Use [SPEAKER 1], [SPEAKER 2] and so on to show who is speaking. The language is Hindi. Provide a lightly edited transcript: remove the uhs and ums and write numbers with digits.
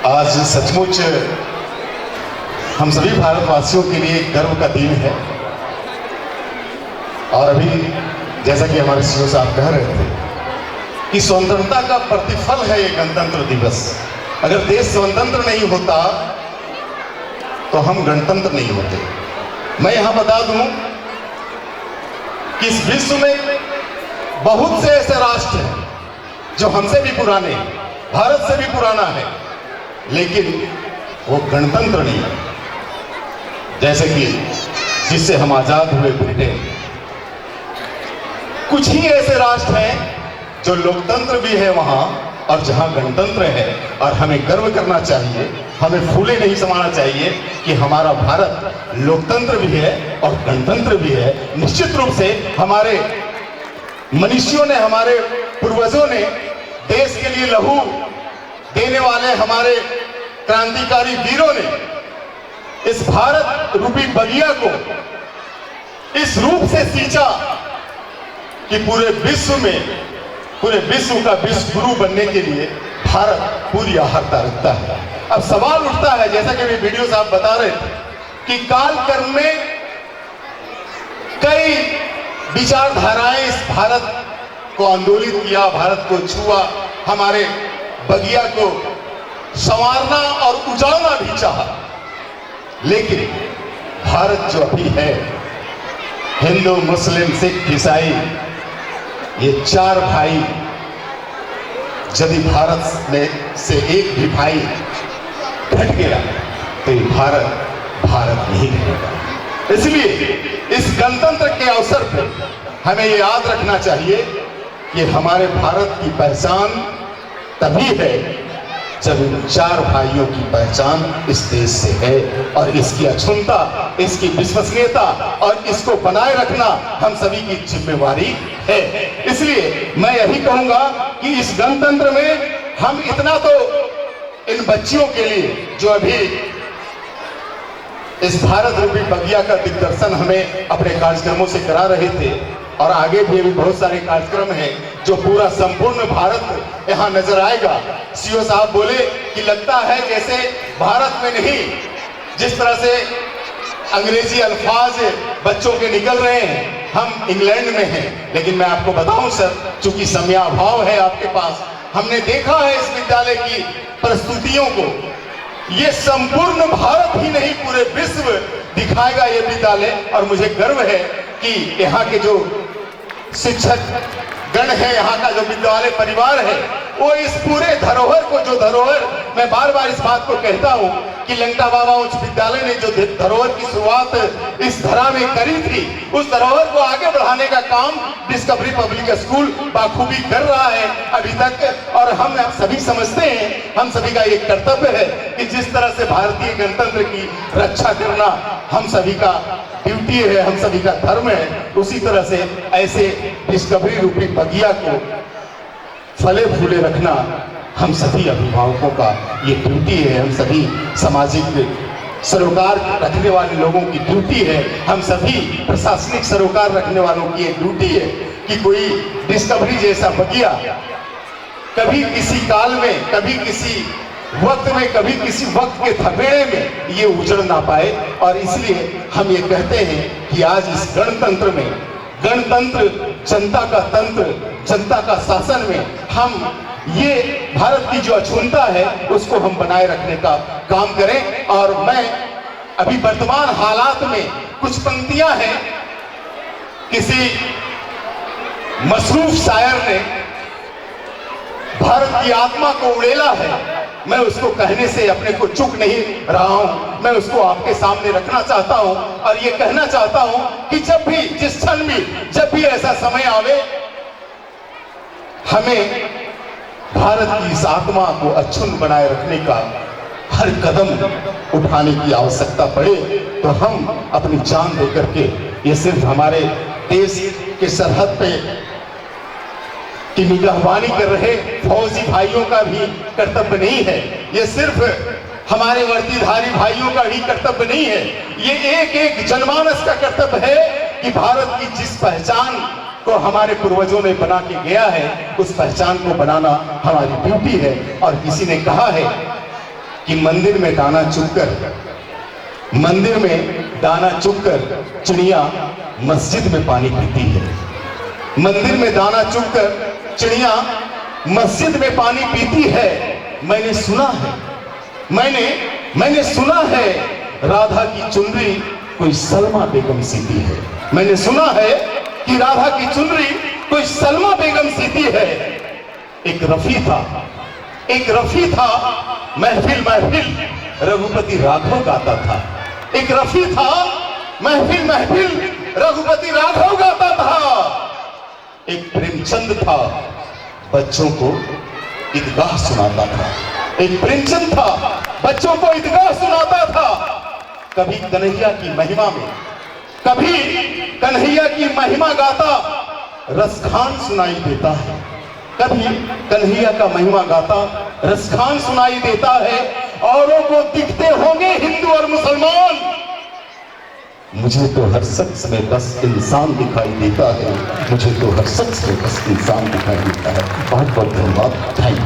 [SPEAKER 1] आज सचमुच हम सभी भारतवासियों के लिए गर्व का दिन है। और अभी जैसा कि हमारे सीओ साहब कह रहे थे कि स्वतंत्रता का प्रतिफल है ये गणतंत्र दिवस। अगर देश स्वतंत्र नहीं होता तो हम गणतंत्र नहीं होते। मैं यहां बता दूं कि इस विश्व में बहुत से ऐसे राष्ट्र हैं जो हमसे भी पुराने, भारत से भी पुराना है, लेकिन वो गणतंत्र नहीं है। जैसे कि जिससे हम आजाद हुए ब्रिटेन। कुछ ही ऐसे राष्ट्र हैं जो लोकतंत्र भी है वहां और जहां गणतंत्र है। और हमें गर्व करना चाहिए, हमें फूले नहीं समाना चाहिए कि हमारा भारत लोकतंत्र भी है और गणतंत्र भी है। निश्चित रूप से हमारे मनुष्यों ने, हमारे पूर्वजों ने देश के लिए लहू देने वाले हमारे क्रांतिकारी वीरों ने इस भारत रूपी बगिया को इस रूप से सींचा कि पूरे विश्व में, पूरे विश्व का विश्व गुरु बनने के लिए भारत पूरी आहारता रखता है। अब सवाल उठता है, जैसा कि वे वीडियो साहब बता रहे थे, कि कालक्रम में कई विचारधाराएं इस भारत को आंदोलित किया, भारत को छुआ, हमारे बगिया को संवारना और उजाड़ना भी चाहा। लेकिन भारत जो अभी है, हिंदू, मुस्लिम, सिख, ईसाई, ये चार भाई, यदि भारत में से एक भी भाई घट गया तो ये भारत नहीं रहेगा। इसलिए इस गणतंत्र के अवसर पर हमें ये याद रखना चाहिए कि हमारे भारत की पहचान तभी है जब इन चार भाइयों की पहचान इस देश से है। और इसकी अक्षुण्णता, इसकी विश्वसनीयता और इसको बनाए रखना हम सभी की जिम्मेवारी है। इसलिए मैं यही कहूंगा कि इस गणतंत्र में हम इतना तो इन बच्चियों के लिए जो अभी इस भारत रूपी बगिया का दिग्दर्शन हमें अपने कार्यक्रमों से करा रहे थे, और आगे भी बहुत सारे कार्यक्रम हैं जो पूरा संपूर्ण भारत यहाँ नजर आएगा। सीओ साहब बोले कि लगता है जैसे भारत में नहीं, जिस तरह से अंग्रेजी अल्फाज बच्चों के निकल रहे हैं, हम इंग्लैंड में हैं। लेकिन मैं आपको बताऊं सर, चूंकि समयाभाव है आपके पास, हमने देखा है इस विद्यालय की प्रस्तुतियों को। ये संपूर्ण भारत ही नहीं, पूरे विश्व दिखाएगा ये विद्यालय। और मुझे गर्व है कि यहाँ के जो शिक्षक गण है, यहाँ का जो विद्यालय परिवार है, वो इस पूरे धरोहर को, जो धरोहर, मैं बार बार इस बात को कहता हूँ कि लंका बाबा उच्च विद्यालय ने जो धरोहर की शुरुआत इस धरा में करी थी, उस धरोहर को आगे बढ़ाने का काम डिस्कवरी पब्लिक स्कूल बाखूबी कर रहा है अभी तक। और हम सभी समझते हैं, हम सभी का एक कर्तव्य है कि जिस तरह से भारतीय गणतंत्र की रक्षा करना हम सभी का ड्यूटी है, हम सभी का धर्म है, उसी तरह से ऐसे डिस्कवरी रूपी बगिया को फले फूले रखना हम सभी अभिभावकों का ये ड्यूटी है। हम सभी सामाजिक सरोकार रखने वाले लोगों की ड्यूटी है। हम सभी प्रशासनिक सरोकार रखने वालों की एक ड्यूटी है कि कोई डिस्कवरी जैसा बगिया कभी किसी काल में, कभी किसी वक्त में, कभी किसी वक्त के थपेड़े में ये उजड़ ना पाए। और इसलिए हम ये कहते हैं कि आज इस गणतंत्र में, गणतंत्र जनता का तंत्र, जनता का शासन में हम ये भारत की जो अक्षुण्णता है उसको हम बनाए रखने का काम करें। और मैं अभी वर्तमान हालात में कुछ पंक्तियां हैं, किसी मसरूफ शायर ने भारत की आत्मा को उड़ेला है, मैं उसको कहने से अपने को चूक नहीं रहा हूं, मैं उसको आपके सामने रखना चाहता हूं और ये कहना चाहता हूं कि जब भी, जिस क्षण भी, जब भी ऐसा समय आवे, हमें भारत की इस आत्मा को अक्षुण्ण बनाए रखने का हर कदम उठाने की आवश्यकता पड़े तो हम अपनी जान दे करके, ये सिर्फ हमारे देश के सरहद पे की निगहबानी कर रहे फौजी भाइयों का भी कर्तव्य नहीं है, ये सिर्फ हमारे वर्दीधारी भाइयों का ही कर्तव्य नहीं है, ये एक एक जनमानस का कर्तव्य है कि भारत की जिस पहचान को हमारे पूर्वजों ने बना के गया है, उस पहचान को बनाना हमारी ड्यूटी है। और किसी ने कहा है कि मंदिर में दाना चुगकर चिड़िया मस्जिद में पानी पीती है। मंदिर में दाना चुगकर चिड़िया मस्जिद में पानी पीती है। मैंने सुना है राधा की चुनरी कोई सलमा बेगम सीती है। मैंने सुना है कि राधा की चुनरी कोई सलमा बेगम सीती है। एक रफी था महफिल रघुपति राघव गाता था। एक रफी था महफिल रघुपति राघव गाता था। एक प्रेमचंद था बच्चों को ईदगाह सुनाता था। एक प्रेमचंद था बच्चों को ईदगाह सुनाता था। कभी कन्हैया की महिमा गाता रसखान सुनाई देता है। कभी कन्हैया का महिमा गाता रसखान सुनाई देता है। औरों को दिखते होंगे हिंदू और मुसलमान, मुझे तो हर शख्स में बस इंसान दिखाई देता है। बहुत बहुत धन्यवाद। Thank you.